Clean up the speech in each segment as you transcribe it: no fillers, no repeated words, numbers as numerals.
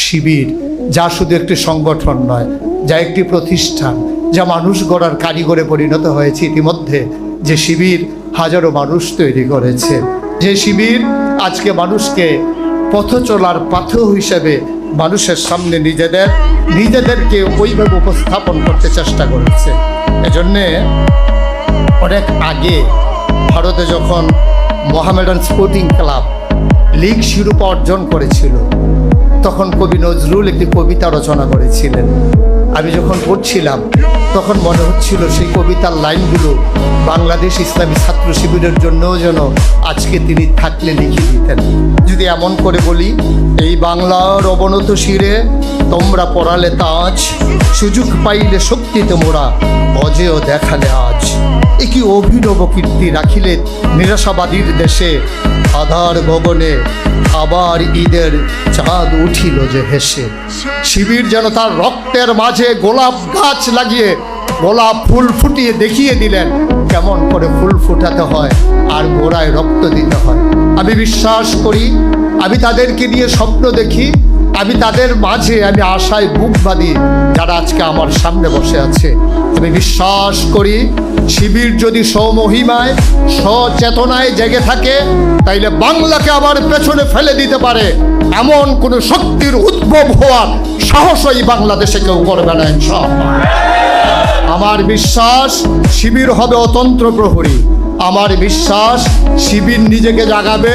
শিবির, যা শুধু একটি সংগঠন নয়, যা একটি প্রতিষ্ঠান, যা মানুষ গড়ার কারিগরে পরিণত হয়েছে ইতিমধ্যে, যে শিবির হাজারো মানুষ তৈরি করেছে, যে শিবির আজকে মানুষকে পথ চলার পাথেয় হিসেবে মানুষের সামনে নিজেদেরকে ওইভাবে উপস্থাপন করতে চেষ্টা করেছে। এজন্যে অনেক আগে ভারতে যখন মোহামেডান স্পোর্টিং ক্লাব লীগ শিরোপা অর্জন করেছিল, তখন কবি নজরুল একটি কবিতা রচনা করেছিলেন। আমি যখন পড়ছিলাম তখন মনে হচ্ছিল সেই কবিতার লাইনগুলো বাংলাদেশ ইসলামী ছাত্র শিবিরের জন্যও যেন আজকে তিনি থাকলে লিখে দিতেন। যদি এমন করে বলি, এই বাংলার অবনত শিরে তোমরা পড়ালে তাজ, সুযোগ পাইলে শক্তিতে মোরা অজেয় দেখালে আজ। এ কি অভিনব কীর্তি রাখিলে নিরাশাবাদীর দেশে, আধার গগনে আবার ঈদের চাঁদ উঠিল যে হেসে। শিবির যেন তার রক্তের মাঝে গোলাপ গাছ লাগিয়ে গোলাপ ফুল ফুটিয়ে দেখিয়ে দিলেন কেমন করে ফুল ফুটাতে হয় আর গোড়ায় রক্ত দিতে হয়। আমি বিশ্বাস করি, আমি তাদেরকে নিয়ে স্বপ্ন দেখি, আমি তাদের মাঝে আমি আশায় বুক বাঁধি যারা আজকে আমার সামনে বসে আছে। আমি বিশ্বাস করি শিবির যদি স্বমহিমায় সচেতনায় জেগে থাকে, তাইলে বাংলাকে আবার পেছনে ফেলে দিতে পারে এমন কোন শক্তির উদ্ভব হওয়ার সাহসই বাংলাদেশে কেউ করবে না ইনশাআল্লাহ। আমার বিশ্বাস শিবির হবে অতন্ত্র প্রহরী। আমার বিশ্বাস শিবির নিজেকে জাগাবে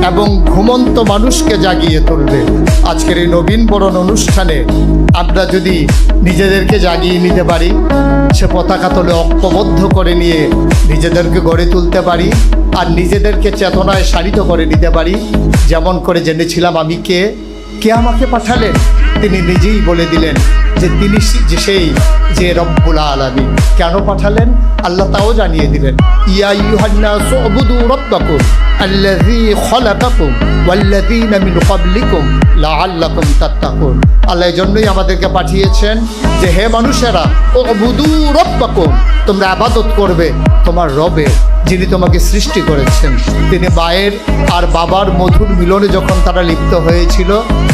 এবং ঘুমন্ত মানুষকে জাগিয়ে তুলবে। আজকের এই নবীন বরণ অনুষ্ঠানে আমরা যদি নিজেদেরকে জাগিয়ে নিতে পারি, সে পতাকা তলে ঐক্যবদ্ধ করে নিয়ে নিজেদেরকে গড়ে তুলতে পারি, আর নিজেদেরকে চেতনায় শানিত করে নিতে পারি, যেমন করে জেনেছিলাম আমি কে আমাকে পাঠালেন, তিনি নিজেই বলে দিলেন যে তিনি যে রব্বুল আলামিন। কেন পাঠালেন আল্লাহ তাও জানিয়ে দিলেন, ইয়া আইয়ুহান নাসু উবুদু রাব্বাকুম আল্লাযী খালাকাকুম ওয়াল্লাযীনা মিন ক্বাবলিকুম লাআল্লাকুম তাত্তাকুন। আল্লাহ এজন্যই আমাদেরকে পাঠিয়েছেন যে হে মানুষেরা, উবুদু রাব্বাকুম, তোমরা ইবাদত করবে তোমার রবের, যিনি তোমাকে সৃষ্টি করেছেন। তিনি মায়ের আর বাবার মধুর মিলনে যখন তারা লিপ্ত হয়েছিল,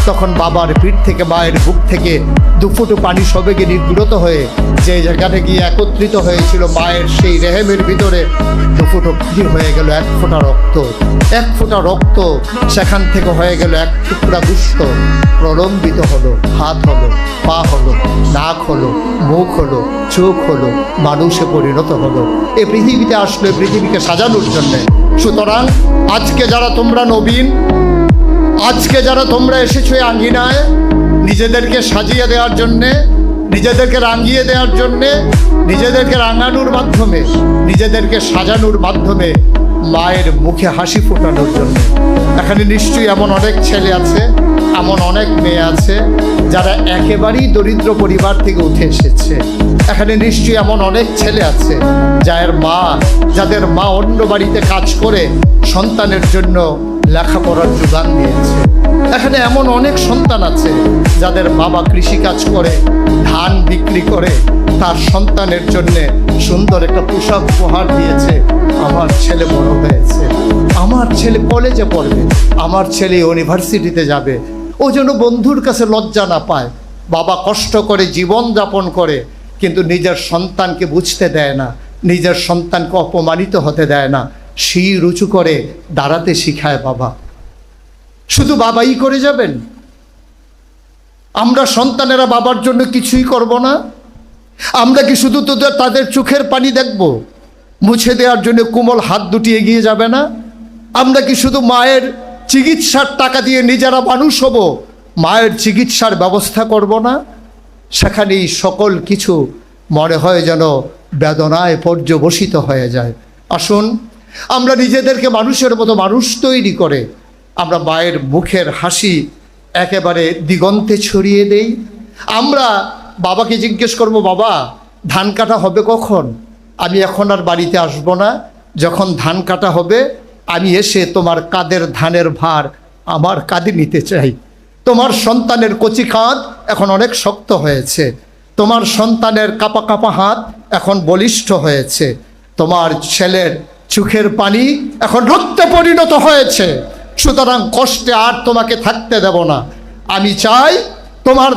তখন বাবার পিঠ থেকে মায়ের বুক থেকে দুফুটো পানি সবেগে নির্গত হয়ে যে জায়গাটা গিয়ে একত্রিত হয়েছিল মায়ের সেই রেহেমের ভিতরে, দুফুটো পানি হয়ে গেল এক ফোঁটা রক্ত। এক ফোঁটা রক্ত সেখান থেকে হয়ে গেল এক টুকরা গুস্ত, প্রলম্বিত হলো, হাত হলো, পা হলো, নাক হলো, মুখ হলো, চোখ হলো, মানুষে পরিণত হলো। এই পৃথিবীতে আসলে পৃথিবীকে সাজানোর জন্যে। সুতরাং আজকে যারা তোমরা নবীন, আজকে যারা তোমরা এসেছো এই আঙ্গিনায় নিজেদেরকে সাজিয়ে দেওয়ার জন্যে, নিজেদেরকে রাঙিয়ে দেওয়ার জন্যে, নিজেদেরকে রাঙানোর মাধ্যমে, নিজেদেরকে সাজানোর মাধ্যমে মায়ের মুখে হাসি ফোটানোর জন্য। এখানে নিশ্চয়ই এমন অনেক ছেলে আছে, এমন অনেক মেয়ে আছে যারা একেবারেই দরিদ্র পরিবার থেকে উঠে এসেছে। এখানে নিশ্চয়ই এমন অনেক ছেলে আছে যাদের মা অন্য বাড়িতে কাজ করে সন্তানের জন্য লেখাপড়ার যোগান দিয়েছে। এখানে এমন অনেক সন্তান আছে যাদের বাবা কৃষিকাজ করে, ধান বিক্রি করে তার সন্তানের জন্য সুন্দর একটা পোশাক উপহার দিয়েছে। আমার ছেলে বড় হয়েছে, আমার ছেলে কলেজে পড়বে, আমার ছেলে ইউনিভার্সিটিতে যাবে, ও যেন বন্ধুর কাছে লজ্জা না পায়। বাবা কষ্ট করে জীবন যাপন করে, কিন্তু নিজের সন্তানকে বুঝতে দেয় না, নিজের সন্তানকে অপমানিত হতে দেয় না, শির উঁচু করে দাঁড়াতে শিখায় বাবা। শুধু বাবাই করে যাবেন? আমরা সন্তানেরা বাবার জন্য কিছুই করব না? আমরা কি শুধু তাদের চোখের পানি দেখব, মুছে দেওয়ার জন্য কোমল হাত দুটি এগিয়ে যাবে না? আমরা কি শুধু মায়ের চিকিৎসার টাকা দিয়ে নিজেরা মানুষ হব, মায়ের চিকিৎসার ব্যবস্থা করব না? সেখানেই সকল কিছু মনে হয় যেন বেদনায় পর্যবসিত হয়ে যায়। আসুন আমরা নিজেদেরকে মানুষের মতো মানুষ তৈরি করে আমরা মায়ের মুখের হাসি একেবারে দিগন্তে ছড়িয়ে দেই। আমরা বাবাকে জিজ্ঞেস করব, বাবা ধান কাটা হবে কখন? আমি এখন আর বাড়িতে আসব না, যখন ধান কাটা হবে আমি এসে তোমার কাঁধের ধানের ভার আমার কাঁধে নিতে চাই। তোমার সন্তানের কচি কাঁধ এখন অনেক শক্ত হয়েছে, তোমার সন্তানের কাঁপা কাঁপা হাত এখন বলিষ্ঠ হয়েছে, তোমার ছেলের চোখের পানি এখন রক্তে পরিণত হয়েছে। সুতরাং কষ্টে আর তোমাকে থাকতে দেব না। আমি চাই তোমার